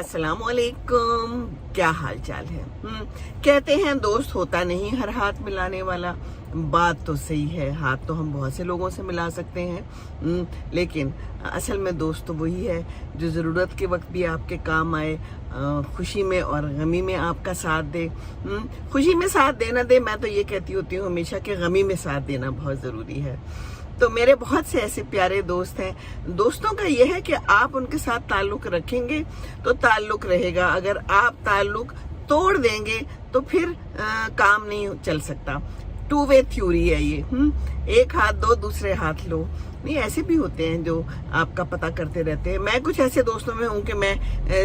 अस्सलाम वालेकुम। क्या हाल चाल है? कहते हैं दोस्त होता नहीं हर हाथ मिलाने वाला। बात तो सही है, हाथ तो हम बहुत से लोगों से मिला सकते हैं, लेकिन असल में दोस्त तो वही है जो ज़रूरत के वक्त भी आपके काम आए, खुशी में और गमी में आपका साथ दे। खुशी में साथ देना दे, मैं तो ये कहती होती हूँ हमेशा कि गमी में साथ देना बहुत ज़रूरी है। तो मेरे बहुत से ऐसे प्यारे दोस्त हैं। दोस्तों का ये है कि आप उनके साथ ताल्लुक रखेंगे तो ताल्लुक रहेगा, अगर आप ताल्लुक तोड़ देंगे तो फिर काम नहीं चल सकता। टू वे थ्योरी है ये। एक हाथ दो दूसरे हाथ लो। नहीं, ऐसे भी होते हैं जो आपका पता करते रहते हैं। मैं कुछ ऐसे दोस्तों में हूँ कि मैं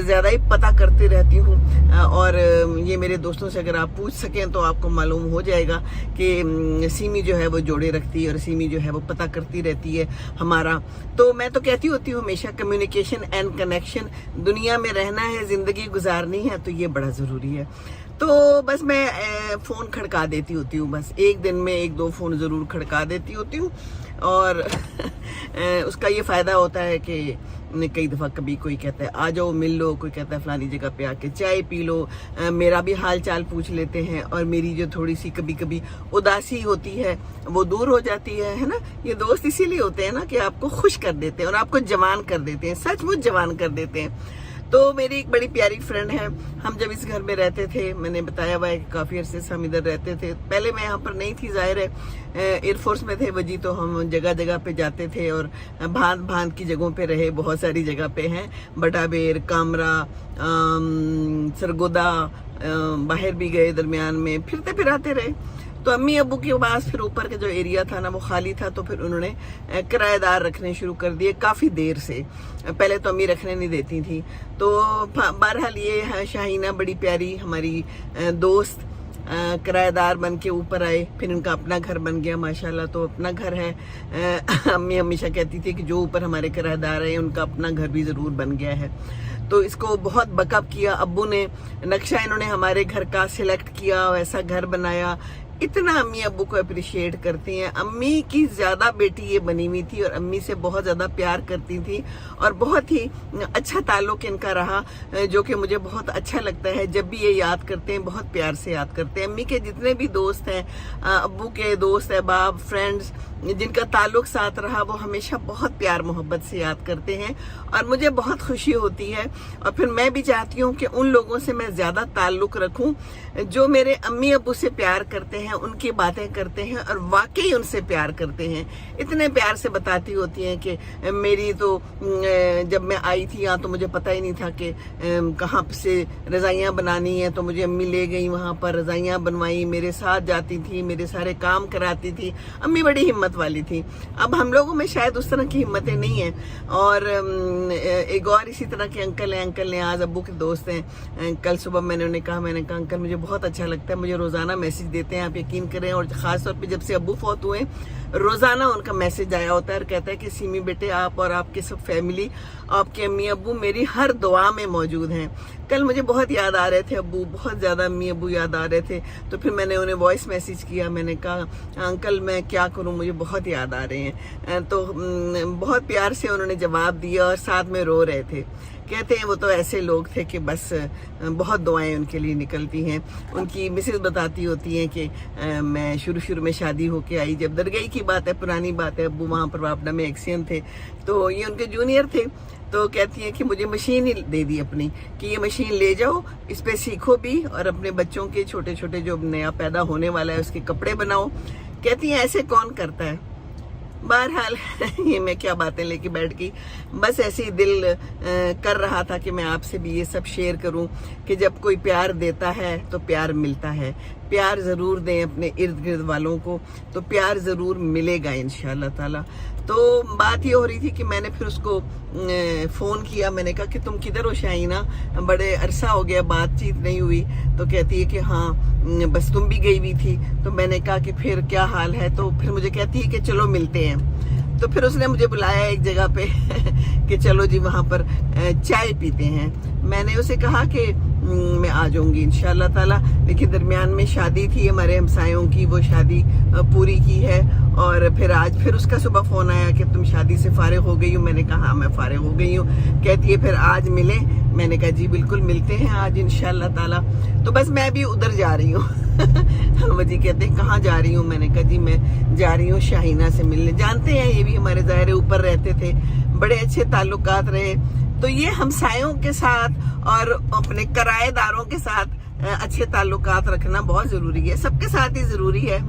ज्यादा ही पता करती रहती हूँ, और ये मेरे दोस्तों से अगर आप पूछ सकें तो आपको मालूम हो जाएगा कि सीमी जो है वो जोड़े रखती है और सीमी जो है वो पता करती रहती है हमारा। तो मैं तो कहती होती हूँ हमेशा कम्युनिकेशन एंड कनेक्शन, दुनिया में रहना है, जिंदगी गुजारनी है, तो ये बड़ा जरूरी है। तो बस मैं फोन खड़का देती होती हूँ, बस एक दिन में 1-2 फोन जरूर खड़का देती होती हूँ। और उसका ये फायदा होता है कि कई दफा कभी कोई कहता है आ जाओ मिल लो, कोई कहता है फलानी जगह पे आके चाय पी लो, मेरा भी हाल चाल पूछ लेते हैं, और मेरी जो थोड़ी सी कभी कभी उदासी होती है वो दूर हो जाती है ना। ये दोस्त इसीलिए होते हैं ना कि आपको खुश कर देते हैं और आपको जवान कर देते हैं, सचमुच जवान कर देते हैं। तो मेरी एक बड़ी प्यारी फ्रेंड है, हम जब इस घर में रहते थे, मैंने बताया हुआ है कि काफी अरसे से हम इधर रहते थे। पहले मैं यहाँ पर नहीं थी, जाहिर है एयरफोर्स में थे वजी, तो हम जगह जगह पे जाते थे और भांत भांत की जगहों पे रहे। बहुत सारी जगह पे हैं, बटाबेर, कामरा, सरगोदा, बाहर भी गए, दरमियान में फिरते फिराते रहे। तो अम्मी अब्बू के पास फिर ऊपर का जो एरिया था ना वो खाली था, तो फिर उन्होंने किराएदार रखने शुरू कर दिए काफी देर से। पहले तो अम्मी रखने नहीं देती थी। तो बहरहाल ये शाहीना बड़ी प्यारी हमारी दोस्त किराएदार बन के ऊपर आए, फिर उनका अपना घर बन गया माशाल्लाह। तो अपना घर है, अम्मी हमेशा कहती थी कि जो ऊपर हमारे किराएदार हैं उनका अपना घर भी जरूर बन गया है। तो इसको बहुत बकअप किया अब्बू ने, नक्शा इन्होंने हमारे घर का सिलेक्ट किया, वैसा घर बनाया। इतना अम्मी अब्बू को अप्रिशिएट करती हैं। अम्मी की ज्यादा बेटी ये बनी हुई थी और अम्मी से बहुत ज्यादा प्यार करती थी और बहुत ही अच्छा ताल्लुक इनका रहा, जो कि मुझे बहुत अच्छा लगता है। जब भी ये याद करते हैं बहुत प्यार से याद करते हैं। अम्मी के जितने भी दोस्त हैं, अब्बू के दोस्त अहबाब, फ्रेंड्स जिनका ताल्लुक साथ रहा, वो हमेशा बहुत प्यार मोहब्बत से याद करते हैं और मुझे बहुत खुशी होती है। और फिर मैं भी चाहती हूँ कि उन लोगों से मैं ज्यादा ताल्लुक रखूं जो मेरे अम्मी अब्बू से प्यार करते हैं, उनकी बातें करते हैं और वाकई उनसे प्यार करते हैं। इतने प्यार से बताती होती हैं कि मेरी तो जब मैं आई थी यहाँ तो मुझे पता ही नहीं था कि कहाँ से रजाइयाँ बनानी है, तो मुझे अम्मी ले गई वहाँ पर, रजाइयाँ बनवाई, मेरे साथ जाती थी, मेरे सारे काम कराती थी। अम्मी बड़ी हिम्मत वाली थी। अब हम लोगों में शायद उस तरह की हिम्मतें नहीं है। और एक और इसी तरह के अंकल हैं, अंकल ने आज अब्बू के दोस्त हैं। कल सुबह मैंने कहा अंकल मुझे बहुत अच्छा लगता है, मुझे रोजाना मैसेज देते हैं, आप यकीन करें। और खासतौर पे जब से अब्बू फौत हुए रोजाना उनका मैसेज आया होता है और कहता है कि सीमी बेटे आप और आपके सब फैमिली, आपके अम्मी अब्बू मेरी हर दुआ में मौजूद हैं। कल मुझे बहुत याद आ रहे थे अब्बू, बहुत ज्यादा अम्मी अब्बू याद आ रहे थे। तो फिर मैंने उन्हें वॉइस मैसेज किया, मैंने कहा अंकल मैं क्या करूं, मुझे बहुत याद आ रहे हैं। तो बहुत प्यार से उन्होंने जवाब दिया और साथ में रो रहे थे। कहते हैं वो तो ऐसे लोग थे कि बस बहुत दुआएं उनके लिए निकलती हैं। उनकी मिसेज बताती होती हैं कि मैं शुरू में शादी होके आई, जब दरगाही की बात है, पुरानी बात है, अब्बू वहाँ पर वापडा में एक्सीडेंट थे, तो ये उनके जूनियर थे। तो कहती हैं कि मुझे मशीन ही दे दी अपनी, कि ये मशीन ले जाओ, इस पे सीखो भी और अपने बच्चों के छोटे छोटे जो नया पैदा होने वाला है उसके कपड़े बनाओ। कहती हैं ऐसे कौन करता है। बहरहाल ये मैं क्या बातें लेके बैठ गई, बस ऐसे ही दिल कर रहा था कि मैं आपसे भी ये सब शेयर करूं कि जब कोई प्यार देता है तो प्यार मिलता है। प्यार जरूर दें अपने इर्द गिर्द वालों को, तो प्यार जरूर मिलेगा इंशाल्लाह ताला। तो बात ये हो रही थी कि मैंने फिर उसको फोन किया, मैंने कहा कि तुम किधर हो शाहीना, बड़े अरसा हो गया बातचीत नहीं हुई। तो कहती है कि हाँ बस तुम भी गई हुई थी। तो मैंने कहा कि फिर क्या हाल है, तो फिर मुझे कहती है कि चलो मिलते हैं। तो फिर उसने मुझे बुलाया एक जगह पे कि चलो जी वहां पर चाय पीते हैं। मैंने उसे कहा कि मैं आ जाऊंगी इंशाल्लाह ताला। लेकिन दरमियान में शादी थी हमारे हमसायों की, वो शादी पूरी की है। और फिर आज फिर उसका सुबह फ़ोन आया कि तुम शादी से फारिग हो गई हो। मैंने कहा हाँ मैं फारिग हो गई हूँ। कहती है फिर आज मिले। मैंने कहा जी बिल्कुल मिलते हैं आज इंशाल्लाह ताला। तो बस मैं भी उधर जा रही हूँ। वो जी कहते हैं कहाँ जा रही हूँ। मैंने कहा जी मैं जा रही हूँ शाहीना से मिलने। जानते हैं ये भी हमारे ज़ाहिर ऊपर रहते थे, बड़े अच्छे ताल्लुकात रहे। तो ये हमसायों के साथ और अपने किराएदारों के साथ अच्छे ताल्लुकात रखना बहुत ज़रूरी है। सबके साथ ही ज़रूरी है।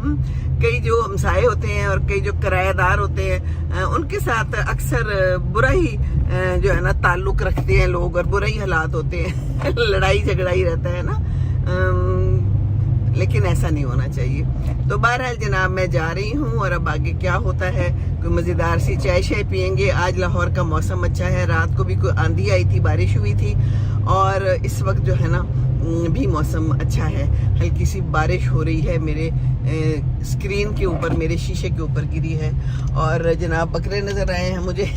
कई जो हमसाए होते हैं और कई जो किराएदार होते हैं उनके साथ अक्सर बुरा ही जो है ना ताल्लुक रखते हैं लोग, और बुरा ही हालात होते हैं। लड़ाई झगड़ा ही रहता है ना। लेकिन ऐसा नहीं होना चाहिए। तो बहरहाल जनाब मैं जा रही हूँ, और अब आगे क्या होता है, कोई मज़ेदार सी चाय शाय पियेंगे। आज लाहौर का मौसम अच्छा है, रात को भी कोई आंधी आई थी, बारिश हुई थी, और इस वक्त जो है ना भी मौसम अच्छा है। हल्की सी बारिश हो रही है, मेरे स्क्रीन के ऊपर, मेरे शीशे के ऊपर गिरी है। और जनाब बकरे नज़र आए हैं मुझे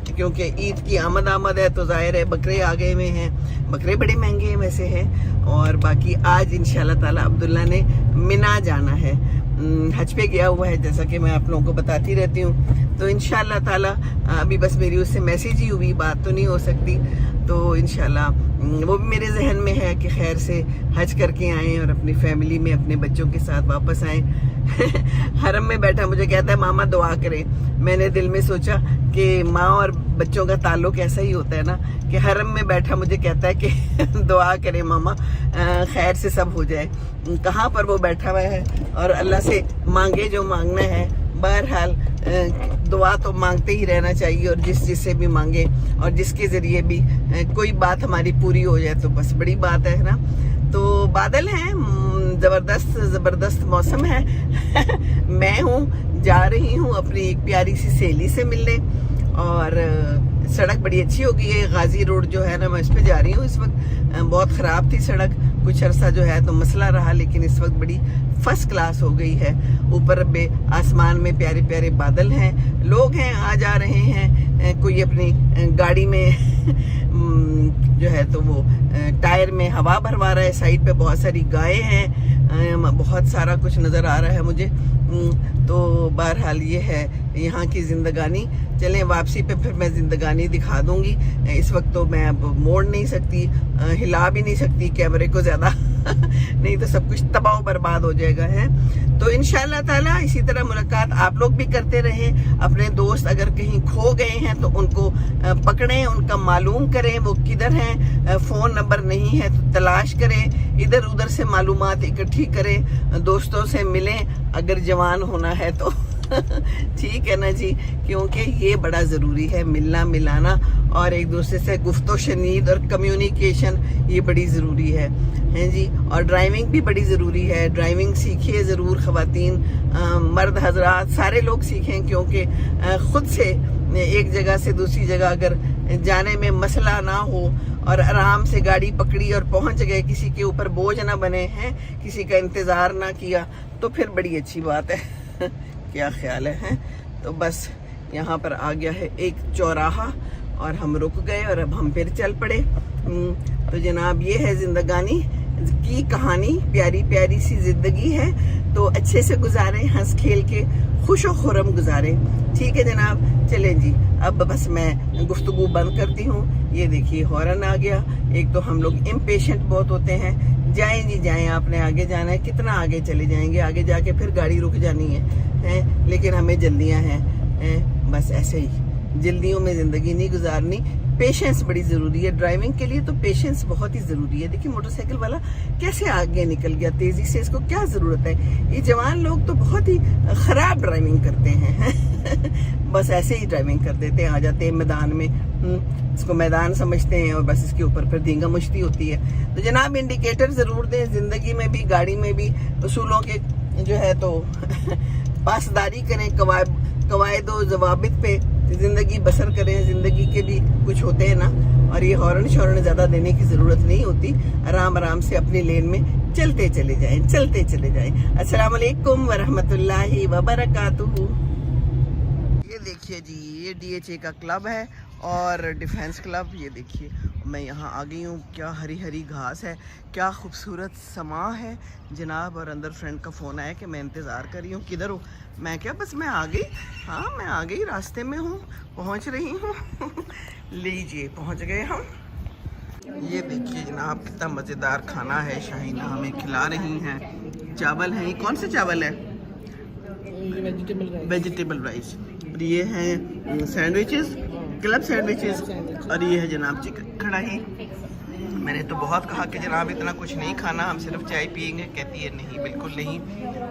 क्योंकि ईद की आमद है, तो ज़ाहिर है बकरे आ गए हुए हैं। बकरे बड़े महंगे हैं वैसे हैं। और बाकी आज इंशाल्लाह ताला अब्दुल्ला ने मिना जाना है, हज पे गया हुआ है, जैसा कि मैं आप लोगों को बताती रहती हूँ। तो इंशाल्लाह ताला अभी बस मेरी उससे मैसेज ही हुई, बात तो नहीं हो सकती। तो इंशाल्लाह वो भी मेरे जहन में है कि खैर से हज करके आएँ और अपनी फैमिली में अपने बच्चों के साथ वापस आएँ। हरम में बैठा मुझे कहता है मामा दुआ करें। मैंने दिल में सोचा कि माँ और बच्चों का ताल्लुक ऐसा ही होता है ना, कि हरम में बैठा मुझे कहता है कि दुआ करें मामा, खैर से सब हो जाए। कहाँ पर वो बैठा हुआ है और अल्लाह से मांगे जो मांगना है। बहरहाल दुआ तो मांगते ही रहना चाहिए, और जिससे भी मांगे और जिसके ज़रिए भी कोई बात हमारी पूरी हो जाए तो बस बड़ी बात है ना। तो बादल हैं, ज़बरदस्त मौसम है। मैं हूँ जा रही हूँ अपनी एक प्यारी सी सहेली से मिलने, और सड़क बड़ी अच्छी हो गई है। गाजी रोड जो है ना, मैं इस पे जा रही हूँ इस वक्त। बहुत ख़राब थी सड़क, कुछ अरसा जो है तो मसला रहा, लेकिन इस वक्त बड़ी फर्स्ट क्लास हो गई है। ऊपर बे आसमान में प्यारे प्यारे बादल हैं, लोग हैं आ जा रहे हैं। कोई अपनी गाड़ी में जो है तो वो टायर में हवा भरवा रहा है। साइड पे बहुत सारी गायें हैं, बहुत सारा कुछ नज़र आ रहा है मुझे। तो बहरहाल ये है यहाँ की ज़िंदगानी। चलें वापसी पे फिर मैं ज़िंदगानी दिखा दूंगी। इस वक्त तो मैं अब मोड़ नहीं सकती, हिला भी नहीं सकती कैमरे को ज़्यादा नहीं तो सब कुछ तबाह बर्बाद हो जाएगा है। तो इंशाल्लाह ताला इसी तरह मुलाकात आप लोग भी करते रहें। अपने दोस्त अगर कहीं खो गए हैं तो उनको पकड़ें, उनका मालूम करें वो किधर हैं। फ़ोन नंबर नहीं है तो तलाश करें, इधर उधर से मालूमात इकट्ठी करें, दोस्तों से मिलें अगर जवान होना है तो ठीक है ना जी, क्योंकि ये बड़ा ज़रूरी है, मिलना मिलाना और एक दूसरे से गुफ्तो शनीद और कम्युनिकेशन, ये बड़ी ज़रूरी है जी। और ड्राइविंग भी बड़ी ज़रूरी है। ड्राइविंग सीखिए ज़रूर ख़वातीन, मर्द हजरात सारे लोग सीखें, क्योंकि ख़ुद से एक जगह से दूसरी जगह अगर जाने में मसला ना हो और आराम से गाड़ी पकड़ी और पहुंच गए, किसी के ऊपर बोझ ना बने हैं, किसी का इंतज़ार ना किया, तो फिर बड़ी अच्छी बात है। क्या ख्याल है? तो बस यहाँ पर आ गया है एक चौराहा और हम रुक गए और अब हम फिर चल पड़े। तो जनाब ये है ज़िंदगानी की कहानी, प्यारी प्यारी सी ज़िंदगी है, तो अच्छे से गुजारें, हंस खेल के खुश व खुरम गुजारें। ठीक है जनाब, चलें जी, अब बस मैं गुफ्तगू बंद करती हूँ। ये देखिए हॉर्न आ गया। एक तो हम लोग इम्पेशेंट बहुत होते हैं। जाएं जी जाएं, आपने आगे जाना है, कितना आगे चले जाएंगे, आगे जाके फिर गाड़ी रुक जानी है, लेकिन हमें जल्दियाँ हैं, बस ऐसे ही जल्दियों में ज़िंदगी नहीं गुजारनी। पेशेंस बड़ी ज़रूरी है ड्राइविंग के लिए, तो पेशेंस बहुत ही ज़रूरी है। देखिए मोटरसाइकिल वाला कैसे आगे निकल गया तेज़ी से, इसको क्या ज़रूरत है। ये जवान लोग तो बहुत ही ख़राब ड्राइविंग करते हैं बस ऐसे ही ड्राइविंग कर देते हैं, आ जाते हैं मैदान में, इसको मैदान समझते हैं और बस इसके ऊपर फिर धींगा मुश्ती होती है। तो जनाब इंडिकेटर ज़रूर दें, ज़िंदगी में भी गाड़ी में भी उसूलों के जो है तो पासदारी करें, कवायद व ज़वाबित पे ज़िंदगी बसर करें। ज़िंदगी के भी कुछ होते हैं ना, और ये हॉर्न शॉर्न ज़्यादा देने की ज़रूरत नहीं होती, आराम आराम से अपनी लेन में चलते चले जाएं। अस्सलाम वालेकुम वरहमतुल्लाहि वबरकातुहू। ये देखिए जी, ये DHA का क्लब है और डिफेंस क्लब। ये देखिए मैं यहाँ आ गई हूँ, क्या हरी हरी घास है, क्या खूबसूरत समा है जनाब। और अंदर फ्रेंड का फ़ोन आया कि मैं इंतज़ार कर रही हूँ, किधर हो? मैं क्या बस मैं आ गई, हाँ मैं आ गई, रास्ते में हूँ, पहुँच रही हूँ। लीजिए पहुँच गए हम। ये देखिए जनाब कितना मज़ेदार खाना है, शाहीना हमें खिला रही हैं। चावल हैं, ये कौन से चावल है? Vegetable rice. और ये हैं सैंडविचेस, क्लब सैंडविचेस। और ये है जनाब चिकन कढ़ाई। मैंने तो बहुत कहा कि जनाब इतना कुछ नहीं खाना, हम सिर्फ चाय पियेंगे। कहती है नहीं बिल्कुल नहीं।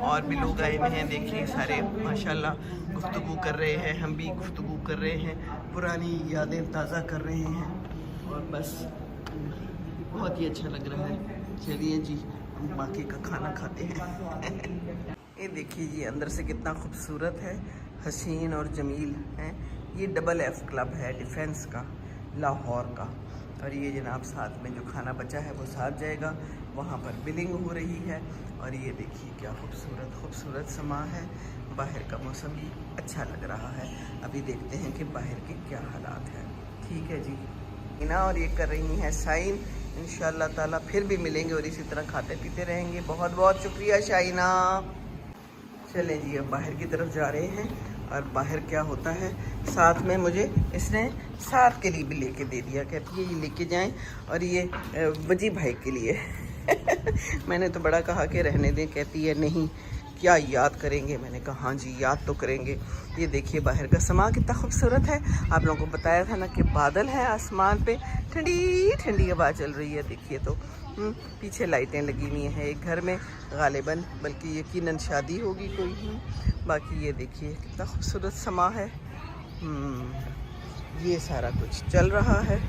और भी लोग आए हुए हैं, देखिए सारे माशाल्लाह गुफ्तगू कर रहे हैं, हम भी गुफ्तगू कर रहे हैं, पुरानी यादें ताज़ा कर रहे हैं। और बस बहुत ही अच्छा लग रहा है। चलिए जी हम बाकी का खाना खाते हैं। ये देखिए जी अंदर से कितना खूबसूरत है, हसीन और जमील है। ये डबल एफ क्लब है डिफेंस का, लाहौर का। और ये जनाब साथ में जो खाना बचा है वो साथ जाएगा, वहाँ पर बिलिंग हो रही है। और ये देखिए क्या खूबसूरत खूबसूरत समा है। बाहर का मौसम भी अच्छा लग रहा है। अभी देखते हैं कि बाहर के क्या हालात हैं। ठीक है जी इना। और ये कर रही हैं साइन। इंशाअल्लाह ताला फिर भी मिलेंगे और इसी तरह खाते पीते रहेंगे। बहुत बहुत शुक्रिया शाइना। चलें जी अब बाहर की तरफ जा रहे हैं। और बाहर क्या होता है, साथ में मुझे इसने साथ के लिए भी लेके दे दिया। कहती है ये लेके जाएं। और ये वजी भाई के लिए। मैंने तो बड़ा कहा कि रहने दें, कहती है नहीं क्या याद करेंगे। मैंने कहा हाँ जी याद तो करेंगे। ये देखिए बाहर का समा कितना खूबसूरत है। आप लोगों को बताया था ना कि बादल है आसमान पे, ठंडी ठंडी हवा चल रही है। देखिए तो पीछे लाइटें लगी हुई हैं एक घर में गालिबन, बल्कि यकीनन शादी होगी कोई। बाकी ये देखिए कितना खूबसूरत समा है। ये सारा कुछ चल रहा है।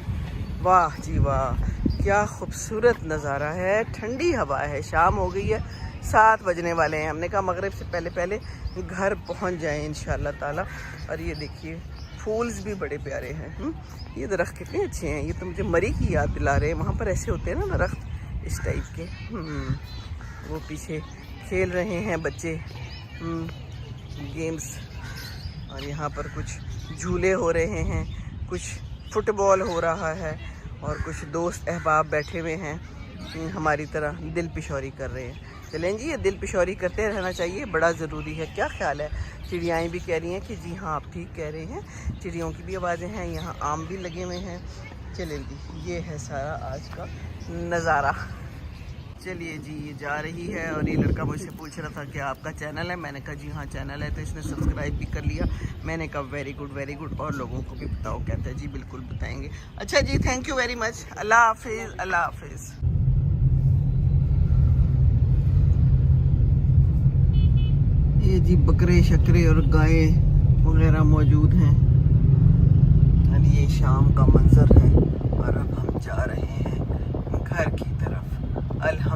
वाह जी वाह क्या खूबसूरत नज़ारा है, ठंडी हवा है। शाम हो गई है, 7 बजने वाले हैं। हमने कहा मगरिब से पहले पहले घर पहुंच जाएं इंशाअल्लाह ताला। और ये देखिए फूल्स भी बड़े प्यारे हैं। ये दरख्त कितने अच्छे हैं। ये तो मुझे मरी की याद दिला रहे हैं। वहाँ पर ऐसे होते हैं ना दरख्त इस टाइप के। वो पीछे खेल रहे हैं बच्चे गेम्स। और यहाँ पर कुछ झूले हो रहे हैं, कुछ फुटबॉल हो रहा है। और कुछ दोस्त अहबाब बैठे हुए हैं हमारी तरह दिल पिशौरी कर रहे हैं। चलें जी ये दिल पिशौरी करते रहना चाहिए, बड़ा ज़रूरी है। क्या ख्याल है? चिड़ियाएँ भी कह रही हैं कि जी हाँ आप ठीक कह रहे हैं। चिड़ियों की भी आवाज़ें हैं, यहाँ आम भी लगे हुए हैं। चलें जी ये है सारा आज का नज़ारा। चलिए जी ये जा रही है। और ये लड़का मुझसे पूछ रहा था कि आपका चैनल है? मैंने कहा जी हाँ चैनल है। तो इसने सब्सक्राइब भी कर लिया। मैंने कहा वेरी गुड। और लोगों को भी बताओ। कहता है जी बिल्कुल बताएंगे। अच्छा जी थैंक यू वेरी मच। अल्लाह हाफिज़। अल्लाह हाफिज़। ये जी बकरे शकरे और गाय वगैरह मौजूद हैं। और ये शाम का मंजर है। और अब हम जा रहे हैं घर की तरफ। अल्हम्दुलिल्लाह।